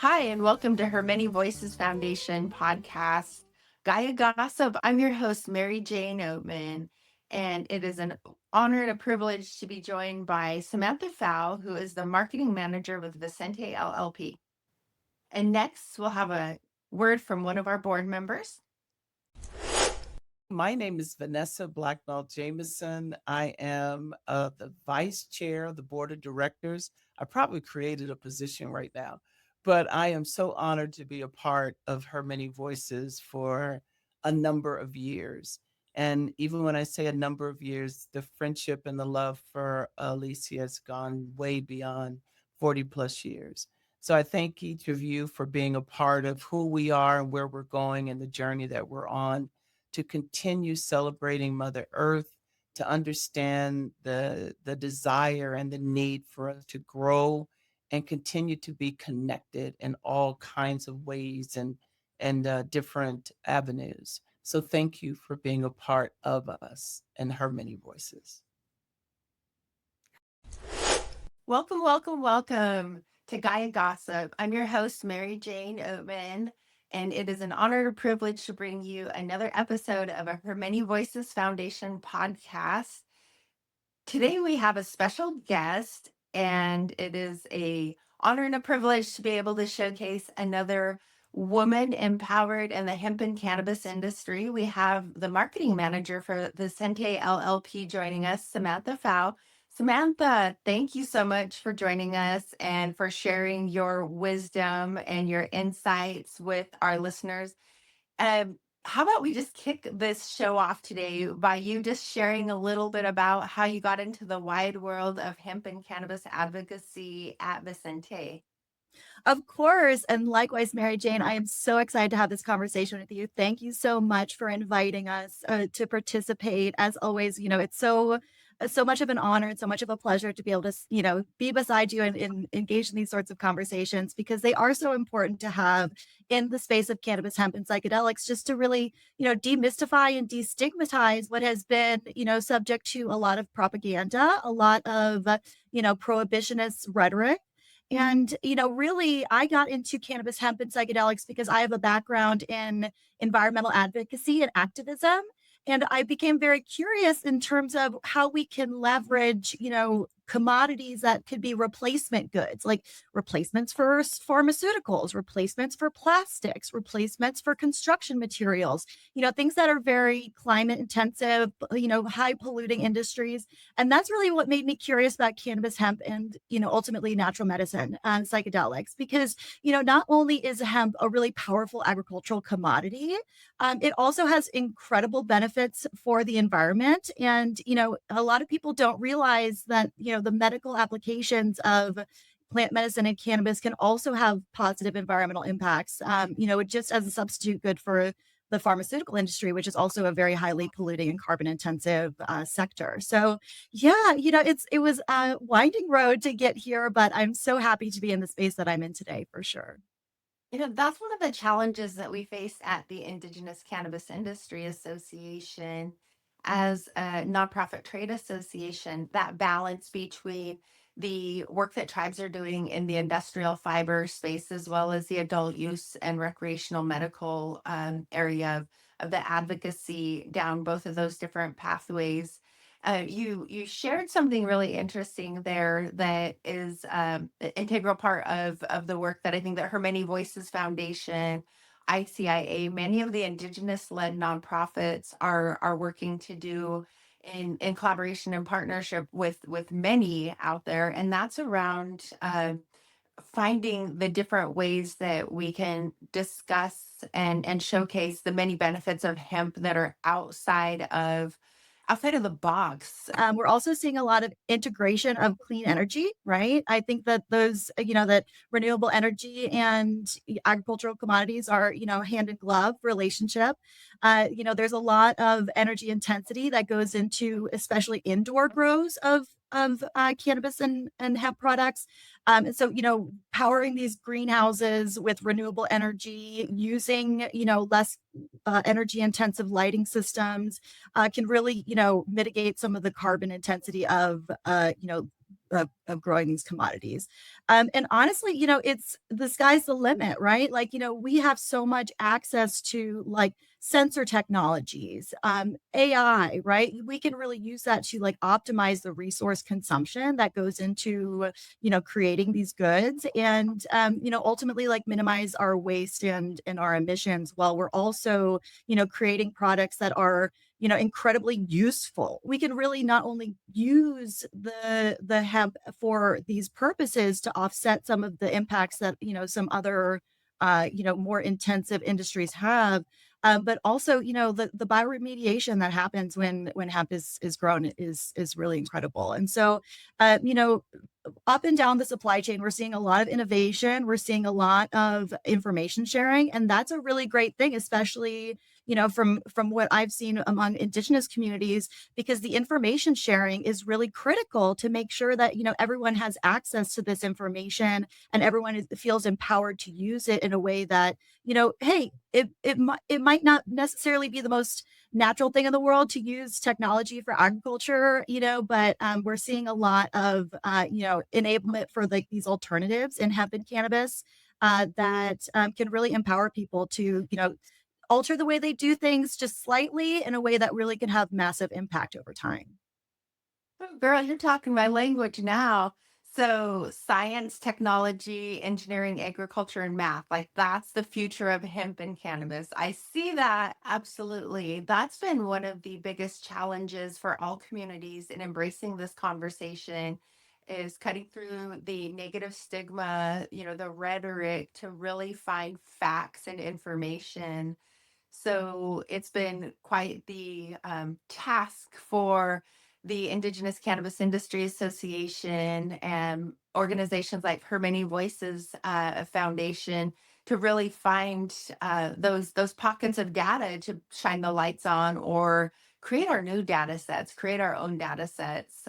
Hi, and welcome to Her Many Voices Foundation podcast, Gaia Gossip. I'm your host, Mary Jane Oatman, and it is an honor and a privilege to be joined by Samantha Fow, who is the marketing manager with Vicente LLP. And next, we'll have a word from one of our board members. My name is Vanessa Blacknall Jameson. I am the vice chair of the board of directors. I probably created a position right now, but I am so honored to be a part of Her Many Voices for a number of years. And even when I say a number of years, the friendship and the love for Alicia has gone way beyond 40 plus years. So I thank each of you for being a part of who we are and where we're going and the journey that we're on to continue celebrating Mother Earth, to understand the desire and the need for us to grow and continue to be connected in all kinds of ways and different avenues. So thank you for being a part of us and Her Many Voices. Welcome to Gaia Gossip. I'm your host, Mary Jane Oatman, and it is an honor and privilege to bring you another episode of a Her Many Voices Foundation podcast. Today we have a special guest, and it is a honor and a privilege to be able to showcase another woman empowered in the hemp and cannabis industry. We have the marketing manager for Vicente LLP joining us, Samantha Fow. Samantha, thank you so much for joining us and for sharing your wisdom and your insights with our listeners. How about we just kick this show off today by you just sharing a little bit about how you got into the wide world of hemp and cannabis advocacy at Vicente? Of course. And likewise, Mary Jane, I am so excited to have this conversation with you. Thank you so much for inviting us to participate. As always, it's so much of an honor and so much of a pleasure to be able to, be beside you and engage in these sorts of conversations because they are so important to have in the space of cannabis, hemp, and psychedelics, just to really, demystify and destigmatize what has been, subject to a lot of propaganda, a lot of, prohibitionist rhetoric. And, really, I got into cannabis, hemp, and psychedelics because I have a background in environmental advocacy and activism. And I became very curious in terms of how we can leverage, commodities that could be replacement goods, like replacements for pharmaceuticals, replacements for plastics, replacements for construction materials, things that are very climate intensive, high polluting industries. And that's really what made me curious about cannabis, hemp, and, ultimately natural medicine and psychedelics, because, not only is hemp a really powerful agricultural commodity, it also has incredible benefits for the environment. And, a lot of people don't realize that, the medical applications of plant medicine and cannabis can also have positive environmental impacts, just as a substitute good for the pharmaceutical industry, which is also a very highly polluting and carbon intensive sector. So yeah, it was a winding road to get here, but I'm so happy to be in the space that I'm in today for sure. That's one of the challenges that we face at the Indigenous Cannabis Industry Association as a nonprofit trade association, that balance between the work that tribes are doing in the industrial fiber space, as well as the adult use and recreational medical area of the advocacy down both of those different pathways. You shared something really interesting there that is an integral part of the work that I think that Her Many Voices Foundation, ICIA, many of the indigenous led nonprofits are working to do in collaboration and partnership with many out there, and that's around finding the different ways that we can discuss and showcase the many benefits of hemp that are outside of the box. We're also seeing a lot of integration of clean energy, right? I think that those, that renewable energy and agricultural commodities are, hand in glove relationship. There's a lot of energy intensity that goes into especially indoor grows of cannabis and hemp products. And so, powering these greenhouses with renewable energy, using, less energy intensive lighting systems can really, mitigate some of the carbon intensity of, of growing these commodities. And honestly, it's the sky's the limit, right? Like, we have so much access to like sensor technologies, AI, right? We can really use that to like optimize the resource consumption that goes into, creating these goods and, ultimately like minimize our waste and our emissions while we're also, creating products that are, incredibly useful. We can really not only use the hemp for these purposes to offset some of the impacts that, some other, more intensive industries have, but also, the bioremediation that happens when hemp is grown is really incredible. And so, up and down the supply chain, we're seeing a lot of innovation. We're seeing a lot of information sharing, and that's a really great thing, especially from what I've seen among Indigenous communities, because the information sharing is really critical to make sure that everyone has access to this information and everyone feels empowered to use it in a way that hey, it might not necessarily be the most natural thing in the world to use technology for agriculture, but we're seeing a lot of, enablement for like these alternatives in hemp and cannabis that can really empower people to, alter the way they do things just slightly in a way that really can have massive impact over time. Oh, girl, you're talking my language now. So, science, technology, engineering, agriculture, and math, like that's the future of hemp and cannabis. I see that absolutely. That's been one of the biggest challenges for all communities in embracing this conversation is cutting through the negative stigma, the rhetoric to really find facts and information. So it's been quite the task for the Indigenous Cannabis Industry Association and organizations like Her Many Voices Foundation to really find those pockets of data to shine the lights on or create our new data sets, create our own data sets.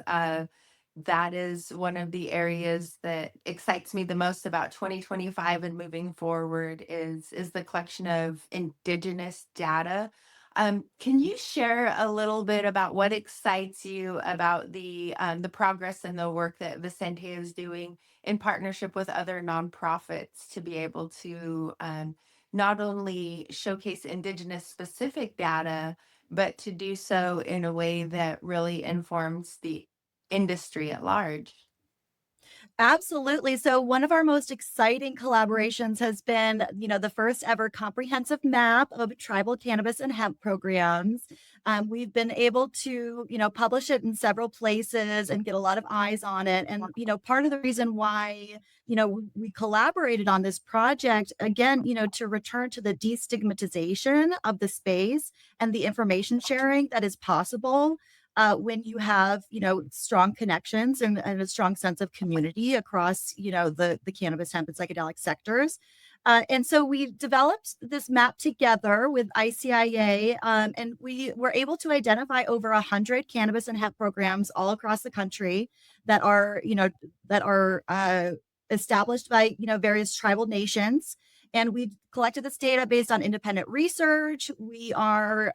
That is one of the areas that excites me the most about 2025 and moving forward is the collection of indigenous data. Can you share a little bit about what excites you about the progress and the work that Vicente is doing in partnership with other nonprofits to be able to not only showcase indigenous specific data, but to do so in a way that really informs the industry at large? Absolutely. So one of our most exciting collaborations has been, the first ever comprehensive map of tribal cannabis and hemp programs. We've been able to, publish it in several places and get a lot of eyes on it. And, part of the reason why, we collaborated on this project, again, to return to the destigmatization of the space and the information sharing that is possible when you have, strong connections and a strong sense of community across, the cannabis, hemp, and psychedelic sectors. And so we developed this map together with ICIA, and we were able to identify over 100 cannabis and hemp programs all across the country that are, established by, various tribal nations. And we collected this data based on independent research. We are,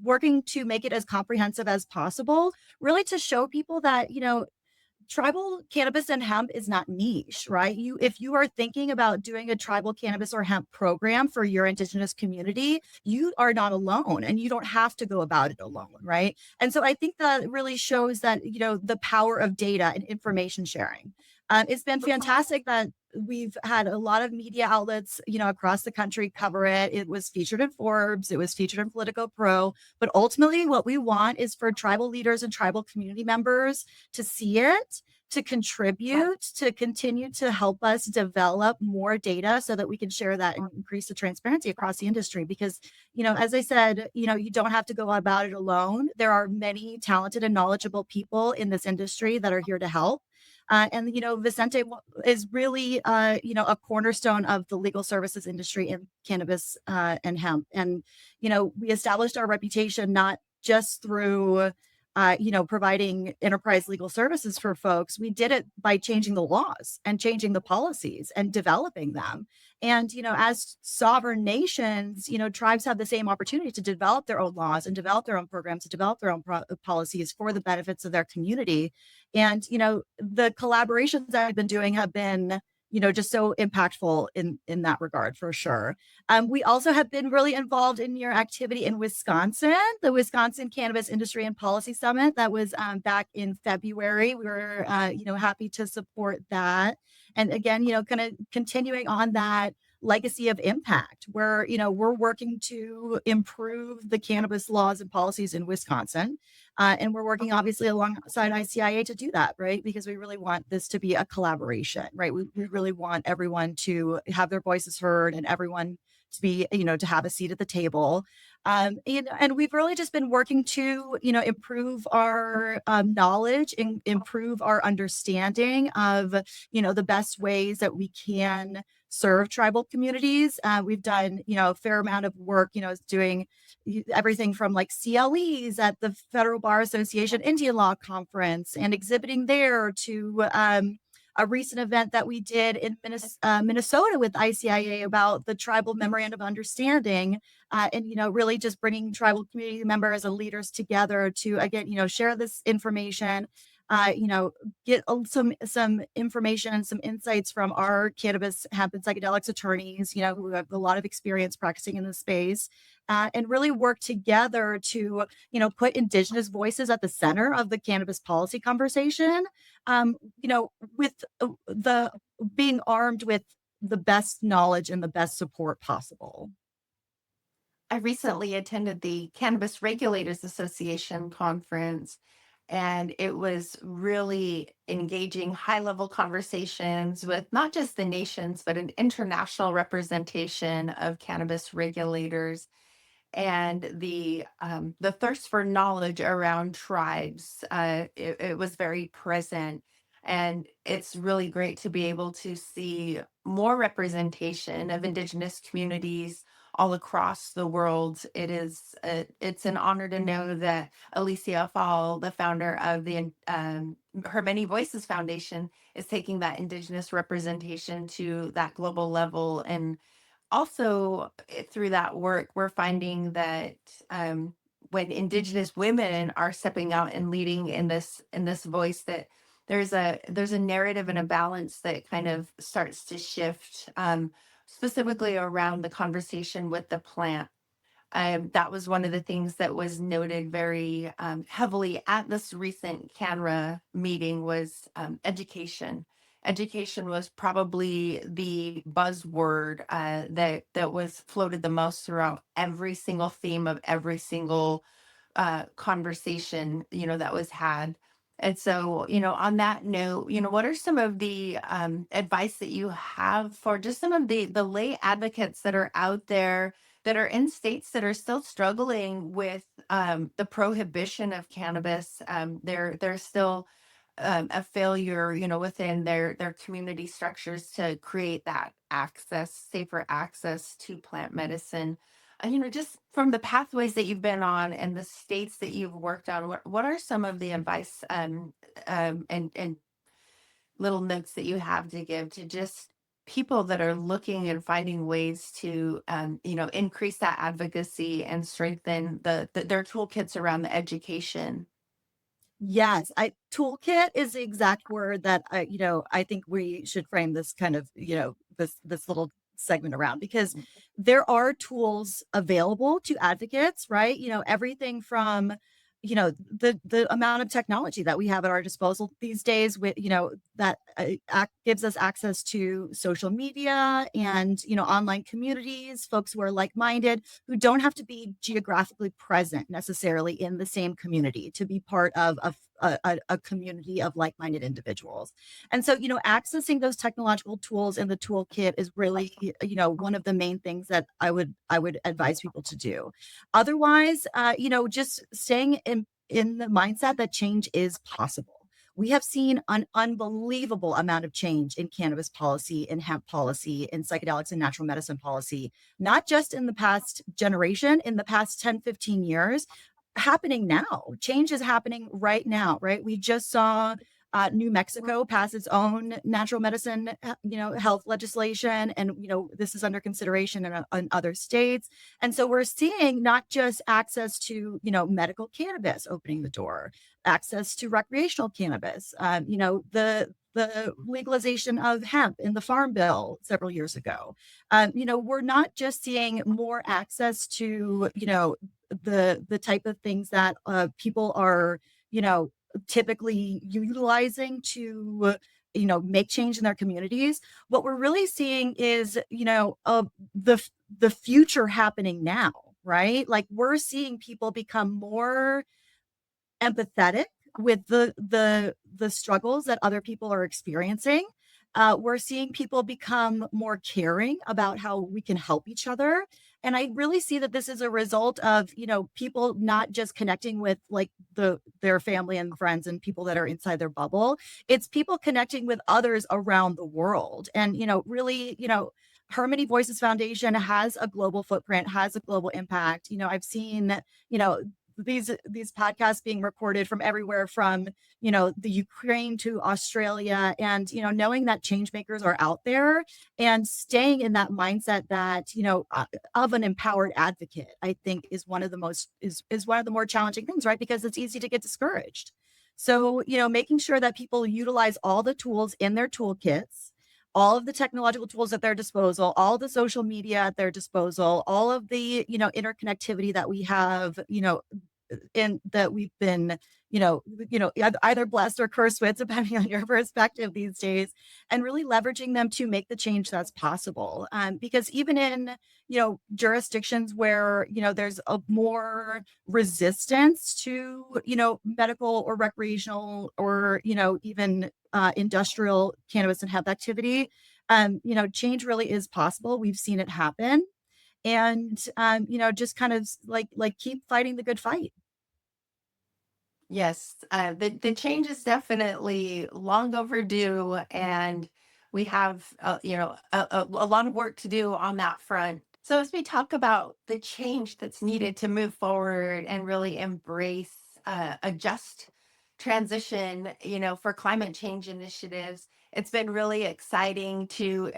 working to make it as comprehensive as possible, really to show people that, tribal cannabis and hemp is not niche, right? If you are thinking about doing a tribal cannabis or hemp program for your indigenous community, you are not alone and you don't have to go about it alone, right? And so I think that really shows that, the power of data and information sharing. It's been fantastic that we've had a lot of media outlets, across the country cover it. It was featured in Forbes, it was featured in Politico Pro, but ultimately what we want is for tribal leaders and tribal community members to see it, to contribute, to continue to help us develop more data so that we can share that and increase the transparency across the industry. Because, as I said, you don't have to go about it alone. There are many talented and knowledgeable people in this industry that are here to help. And Vicente is really a cornerstone of the legal services industry in cannabis and hemp. And we established our reputation not just through providing enterprise legal services for folks. We did it by changing the laws and changing the policies and developing them. And, as sovereign nations, tribes have the same opportunity to develop their own laws and develop their own programs, to develop their own policies for the benefits of their community. And, the collaborations that I've been doing have been, just so impactful in that regard, for sure. We also have been really involved in your activity in Wisconsin, the Wisconsin Cannabis Industry and Policy Summit that was back in February. We were, happy to support that. And again, kind of continuing on that legacy of impact where, we're working to improve the cannabis laws and policies in Wisconsin. And we're working obviously alongside ICIA to do that, right? Because we really want this to be a collaboration, right? We really want everyone to have their voices heard and everyone to be, to have a seat at the table. And we've really just been working to, improve our knowledge and improve our understanding of, the best ways that we can serve tribal communities. We've done, a fair amount of work, doing everything from like CLEs at the Federal Bar Association Indian Law Conference and exhibiting there to a recent event that we did in Minnesota with ICIA about the Tribal Memorandum of Understanding, and really just bringing tribal community members and leaders together to again share this information, get some information and some insights from our cannabis, hemp, and psychedelics attorneys, who have a lot of experience practicing in the space, and really work together to, put Indigenous voices at the center of the cannabis policy conversation, with the being armed with the best knowledge and the best support possible. I recently attended the Cannabis Regulators Association conference, and it was really engaging high level conversations with not just the nations, but an international representation of cannabis regulators, and the thirst for knowledge around tribes. It was very present, and it's really great to be able to see more representation of Indigenous communities all across the world. It's an honor to know that Alicia Fall, the founder of the Her Many Voices Foundation, is taking that Indigenous representation to that global level. And also through that work, we're finding that when Indigenous women are stepping out and leading in this voice, that there's a narrative and a balance that kind of starts to shift, specifically around the conversation with the plant. That was one of the things that was noted very heavily at this recent CANRA meeting was education. Education was probably the buzzword that was floated the most throughout every single theme of every single conversation, that was had. And so, on that note, what are some of the advice that you have for just some of the lay advocates that are out there that are in states that are still struggling with the prohibition of cannabis? There's still a failure, within their community structures to create that safer access to plant medicine. Just from the pathways that you've been on and the states that you've worked on, what are some of the advice and little notes that you have to give to just people that are looking and finding ways to increase that advocacy and strengthen their toolkits around the education? Yes, I toolkit is the exact word that I think we should frame this kind of, this little segment around, because there are tools available to advocates, right? Everything from, the amount of technology that we have at our disposal these days with, that gives us access to social media and, online communities, folks who are like-minded, who don't have to be geographically present necessarily in the same community to be part of a community of like-minded individuals. And so, accessing those technological tools in the toolkit is really, one of the main things that I would advise people to do. Otherwise, just staying in the mindset that change is possible. We have seen an unbelievable amount of change in cannabis policy, in hemp policy, in psychedelics and natural medicine policy, not just in the past generation, in the past 10, 15 years, happening now. Change is happening right now, right? We just saw New Mexico pass its own natural medicine, health legislation, and this is under consideration in other states. And so we're seeing not just access to medical cannabis opening the door, access to recreational cannabis, the legalization of hemp in the Farm Bill several years ago. We're not just seeing more access to the type of things that people are typically utilizing to make change in their communities. What we're really seeing is the future happening now, right? Like we're seeing people become more empathetic with the struggles that other people are experiencing. We're seeing people become more caring about how we can help each other. And I really see that this is a result of, people not just connecting with like their family and friends and people that are inside their bubble. It's people connecting with others around the world. And, really, Harmony Voices Foundation has a global footprint, has a global impact. I've seen, these podcasts being recorded from everywhere from the Ukraine to Australia, and knowing that change makers are out there and staying in that mindset that of an empowered advocate, I think is one of the most is one of the more challenging things, right? Because it's easy to get discouraged. So making sure that people utilize all the tools in their toolkits, all of the technological tools at their disposal, all the social media at their disposal, all of the interconnectivity that we have, and that we've been either blessed or cursed with, depending on your perspective these days, and really leveraging them to make the change that's possible. Because even in jurisdictions where there's a more resistance to medical or recreational or even industrial cannabis and hemp activity, change really is possible. We've seen it happen. And just kind of like keep fighting the good fight. Yes, the change is definitely long overdue, and we have a lot of work to do on that front. So as we talk about the change that's needed to move forward and really embrace a just transition, for climate change initiatives, it's been really exciting to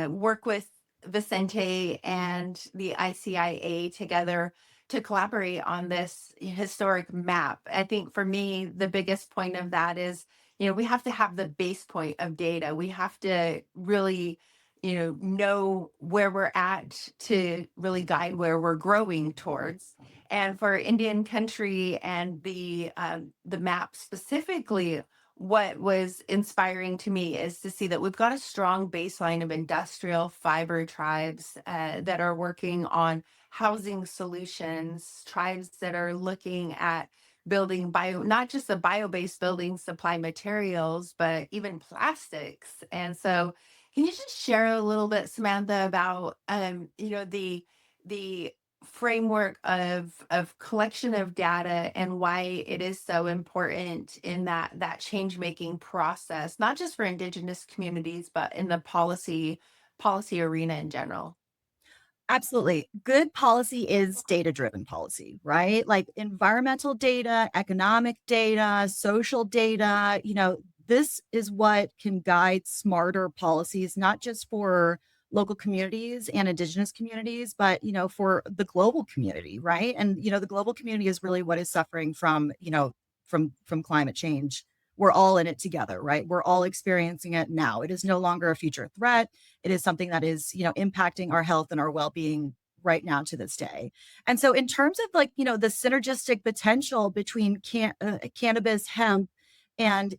work with Vicente and the ICIA together to collaborate on this historic map. I think for me, the biggest point of that is, we have to have the base point of data. We have to really, know where we're at to really guide where we're growing towards. And for Indian country and the map specifically, what was inspiring to me is to see that we've got a strong baseline of industrial fiber tribes that are working on housing solutions, tribes that are looking at building not just the bio-based building supply materials, but even plastics. And so can you just share a little bit, Samantha, about the framework of collection of data and why it is so important in that change making process, not just for Indigenous communities, but in the policy arena in general? Absolutely. Good policy is data-driven policy, right? Like environmental data, economic data, social data, this is what can guide smarter policies, not just for local communities and Indigenous communities, but, for the global community, right? And, the global community is really what is suffering from, from climate change. We're all in it together, right? We're all experiencing it now. It is no longer a future threat. It is something that is, impacting our health and our well-being right now to this day. And so in terms of like, the synergistic potential between cannabis, hemp, and,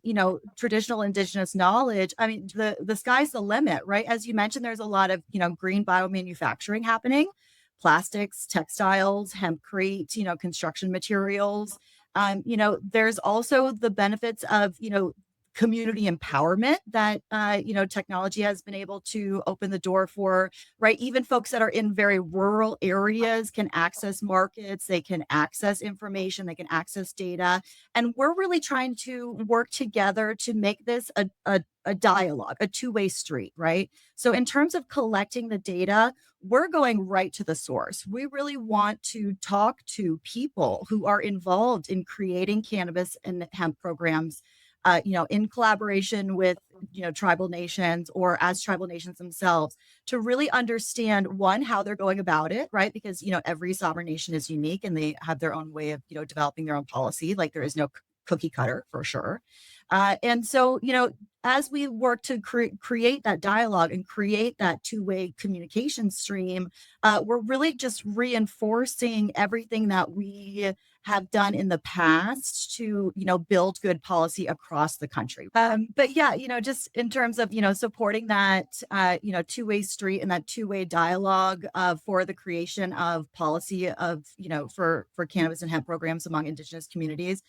traditional Indigenous knowledge, I mean, the sky's the limit, right? As you mentioned, there's a lot of, green biomanufacturing happening, plastics, textiles, hempcrete, construction materials. There's also the benefits of, community empowerment that technology has been able to open the door for, right? Even folks that are in very rural areas can access markets, they can access information, they can access data. And we're really trying to work together to make this a dialogue, a two-way street, right? So in terms of collecting the data, we're going right to the source. We really want to talk to people who are involved in creating cannabis and hemp programs, in collaboration with, tribal nations or as tribal nations themselves, to really understand, one, how they're going about it, right? Because, every sovereign nation is unique and they have their own way of, developing their own policy. Like there is no cookie cutter for sure. And so, as we work to create that dialogue and create that two-way communication stream, we're really just reinforcing everything that we have done in the past to, build good policy across the country. But yeah, just in terms of, supporting that, two-way street and that two-way dialogue for the creation of policy of, for cannabis and hemp programs among Indigenous communities.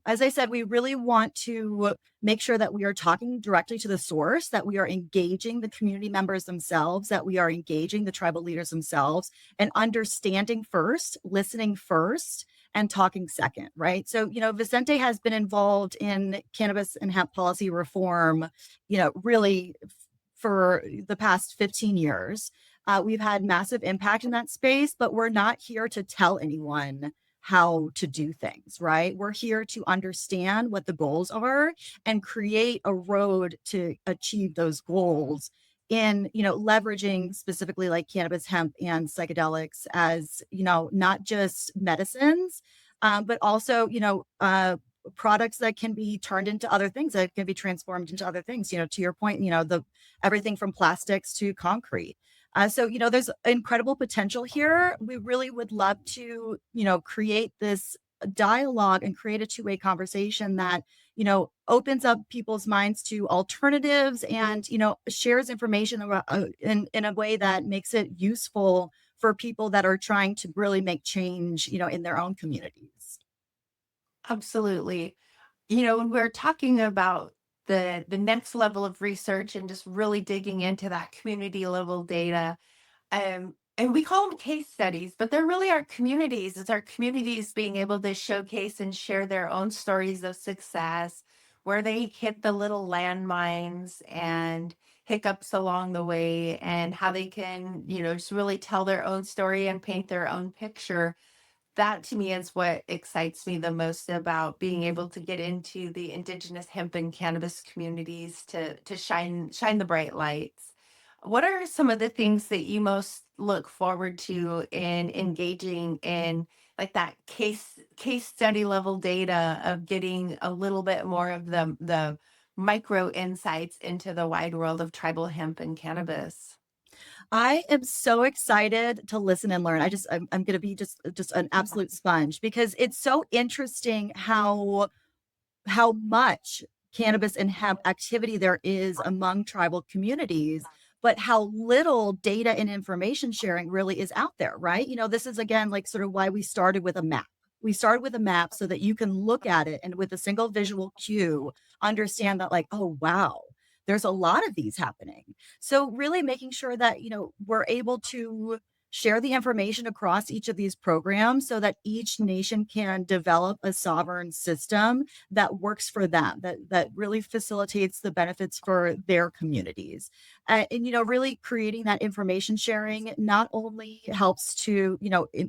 As I said, we really want to make sure that we are talking directly to the source, that we are engaging the community members themselves, that we are engaging the tribal leaders themselves, and understanding first, listening first, and talking second, right? So, Vicente has been involved in cannabis and hemp policy reform, really for the past 15 years. We've had massive impact in that space, but we're not here to tell anyone how to do things, right? We're here to understand what the goals are and create a road to achieve those goals in, leveraging specifically like cannabis, hemp, and psychedelics as, not just medicines, but also, products that can be turned into other things, that can be transformed into other things, to your point, everything from plastics to concrete. So, there's incredible potential here. We really would love to, create this dialogue and create a two-way conversation that, opens up people's minds to alternatives and, shares information in a way that makes it useful for people that are trying to really make change, in their own communities. Absolutely. When we're talking about the next level of research and just really digging into that community level data, and we call them case studies, but they're really our communities. It's our communities being able to showcase and share their own stories of success, where they hit the little landmines and hiccups along the way, and how they can, just really tell their own story and paint their own picture. That to me is what excites me the most about being able to get into the indigenous hemp and cannabis communities to shine the bright lights. What are some of the things that you most look forward to in engaging in like that case study level data of getting a little bit more of the micro insights into the wide world of tribal hemp and cannabis? I am so excited to listen and learn. I'm going to be just an absolute sponge because it's so interesting how much cannabis and hemp activity there is among tribal communities, but how little data and information sharing really is out there, right? This is again like sort of why we started with a map. We started with a map so that you can look at it and with a single visual cue, understand that, like, oh, wow, there's a lot of these happening. So, really making sure that, we're able to share the information across each of these programs so that each nation can develop a sovereign system that works for them, that really facilitates the benefits for their communities. And really creating that information sharing not only helps to,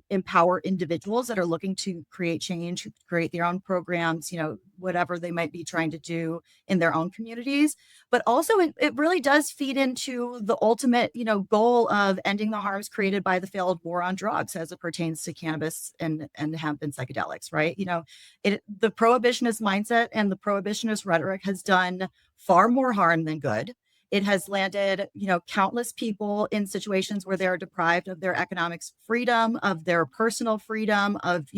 empower individuals that are looking to create change, create their own programs, whatever they might be trying to do in their own communities, but also it really does feed into the ultimate, goal of ending the harms created by the failed war on drugs as it pertains to cannabis and hemp and psychedelics, right? The prohibitionist mindset and the prohibitionist rhetoric has done far more harm than good. It has landed, countless people in situations where they are deprived of their economic freedom, of their personal freedom, of,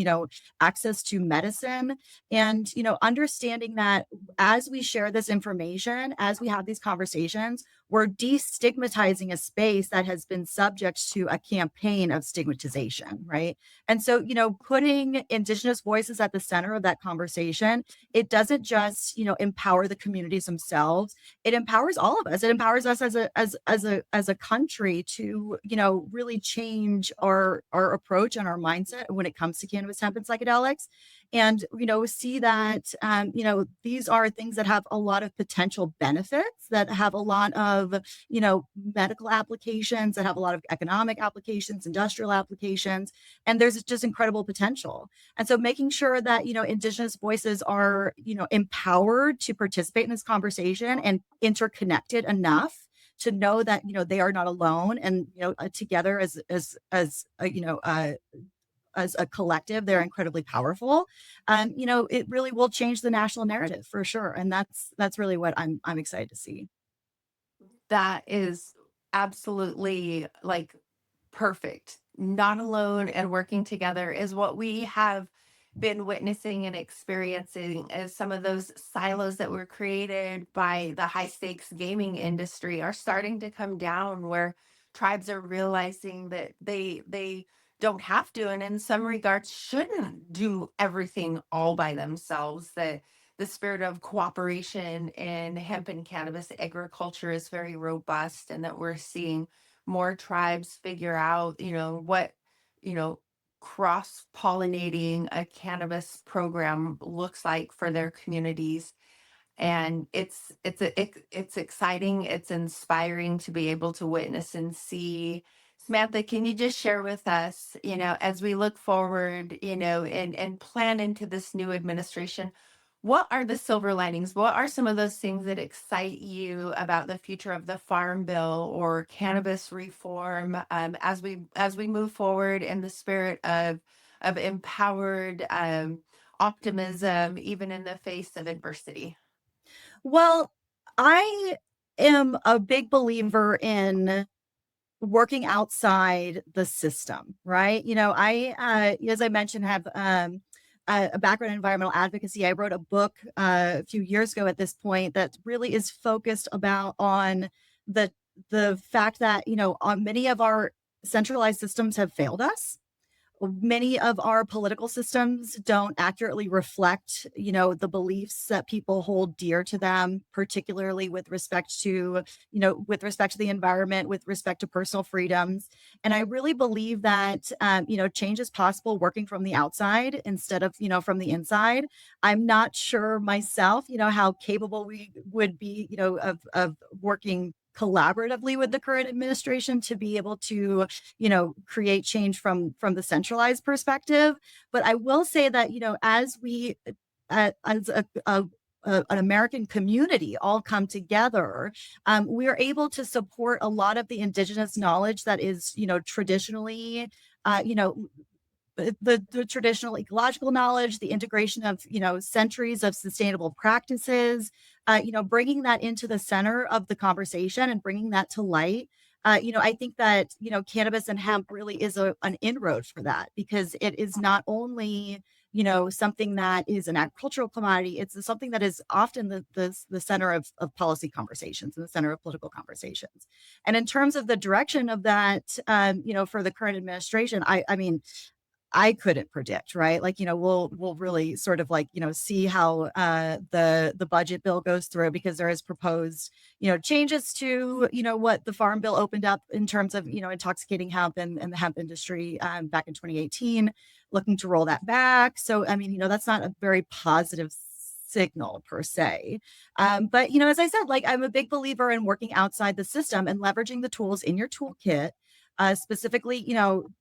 access to medicine. And, understanding that as we share this information, as we have these conversations, we're destigmatizing a space that has been subject to a campaign of stigmatization, right? And so, putting Indigenous voices at the center of that conversation, it doesn't just, empower the communities themselves. It empowers all of us. It empowers us as a country to, really change our approach and our mindset when it comes to cannabis, hemp, and psychedelics. And, see that, these are things that have a lot of potential benefits, that have a lot of, medical applications, that have a lot of economic applications, industrial applications, and there's just incredible potential. And so making sure that, Indigenous voices are, empowered to participate in this conversation and interconnected enough to know that, they are not alone, and, together as a collective, they're incredibly powerful. It really will change the national narrative for sure. And that's really what I'm excited to see. That is absolutely like perfect. Not alone and working together is what we have been witnessing and experiencing, as some of those silos that were created by the high stakes gaming industry are starting to come down, where tribes are realizing that they don't have to, and in some regards shouldn't do everything all by themselves. That the spirit of cooperation in hemp and cannabis agriculture is very robust, and that we're seeing more tribes figure out, what, you know, cross pollinating a cannabis program looks like for their communities. And it's exciting, it's inspiring to be able to witness and see. Samantha, can you just share with us, as we look forward, and plan into this new administration, what are the silver linings? What are some of those things that excite you about the future of the farm bill or cannabis reform, as we move forward in the spirit of empowered optimism, even in the face of adversity? Well, I am a big believer in working outside the system, right? As I mentioned, have a background in environmental advocacy. I wrote a book a few years ago at this point that really is focused on the the fact that, on many of our centralized systems have failed us. Many of our political systems don't accurately reflect, the beliefs that people hold dear to them, particularly with respect to the environment, with respect to personal freedoms. And I really believe that, change is possible working from the outside instead of, from the inside. I'm not sure myself, how capable we would be, of working collaboratively with the current administration to be able to, create change from the centralized perspective. But I will say that, as we, as an American community all come together, we are able to support a lot of the Indigenous knowledge that is, traditionally, the traditional ecological knowledge, the integration of, centuries of sustainable practices, bringing that into the center of the conversation and bringing that to light. I think that, cannabis and hemp really is an inroad for that, because it is not only, something that is an agricultural commodity, it's something that is often the center of policy conversations and the center of political conversations. And in terms of the direction of that, for the current administration, I mean, I couldn't predict, right? Like, we'll really sort of like, see how the budget bill goes through, because there is proposed, changes to, what the farm bill opened up in terms of, intoxicating hemp and the hemp industry back in 2018, looking to roll that back. So, I mean, that's not a very positive signal per se. But, as I said, like, I'm a big believer in working outside the system and leveraging the tools in your toolkit, specifically,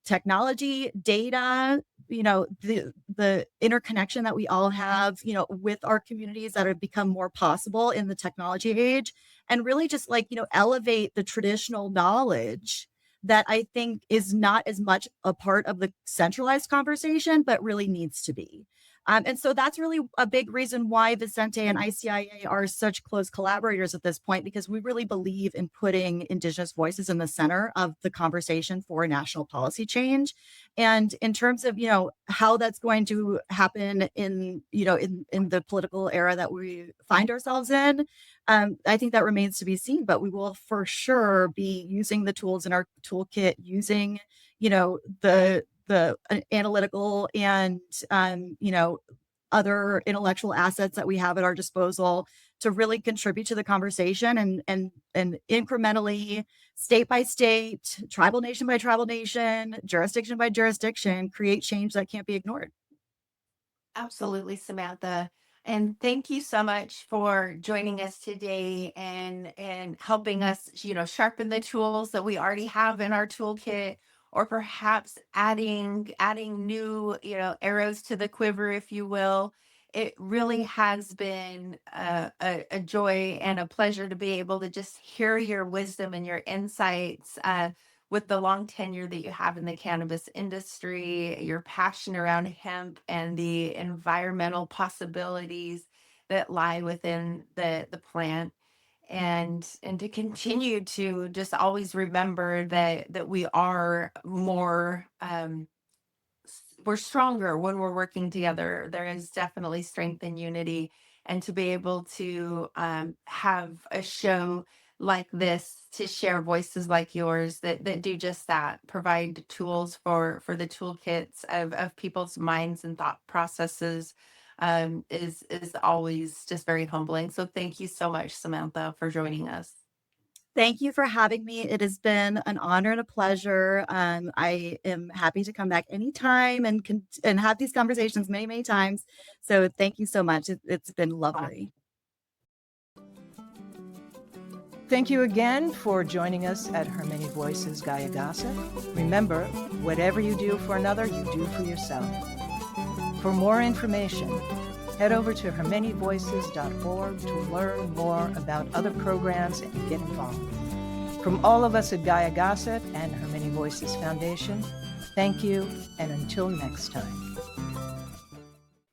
technology, data, the interconnection that we all have, with our communities that have become more possible in the technology age, and really just like, elevate the traditional knowledge that I think is not as much a part of the centralized conversation, but really needs to be. And so that's really a big reason why Vicente and ICIA are such close collaborators at this point, because we really believe in putting Indigenous voices in the center of the conversation for national policy change. And in terms of, how that's going to happen in the political era that we find ourselves in, I think that remains to be seen. But we will for sure be using the tools in our toolkit, using, the analytical and other intellectual assets that we have at our disposal to really contribute to the conversation, and incrementally, state by state, tribal nation by tribal nation, jurisdiction by jurisdiction, create change that can't be ignored. Absolutely, Samantha. And thank you so much for joining us today and helping us, sharpen the tools that we already have in our toolkit, or perhaps adding new, arrows to the quiver, if you will. It really has been a joy and a pleasure to be able to just hear your wisdom and your insights. With the long tenure that you have in the cannabis industry, your passion around hemp and the environmental possibilities that lie within the plant, and to continue to just always remember that we are more we're stronger when we're working together. There is definitely strength in unity, and to be able to have a show like this, to share voices like yours that do just that, provide tools for the toolkits of people's minds and thought processes, is always just very humbling. So thank you so much, Samantha, for joining us. Thank you for having me. It has been an honor and a pleasure. I am happy to come back anytime and have these conversations many, many times. So thank you so much. It's been lovely. Thank you again for joining us at Her Many Voices Gaia Gossip. Remember, whatever you do for another, you do for yourself. For more information, head over to hermanyvoices.org to learn more about other programs and get involved. From all of us at Gaia Gossip and Her Many Voices Foundation, thank you, and until next time.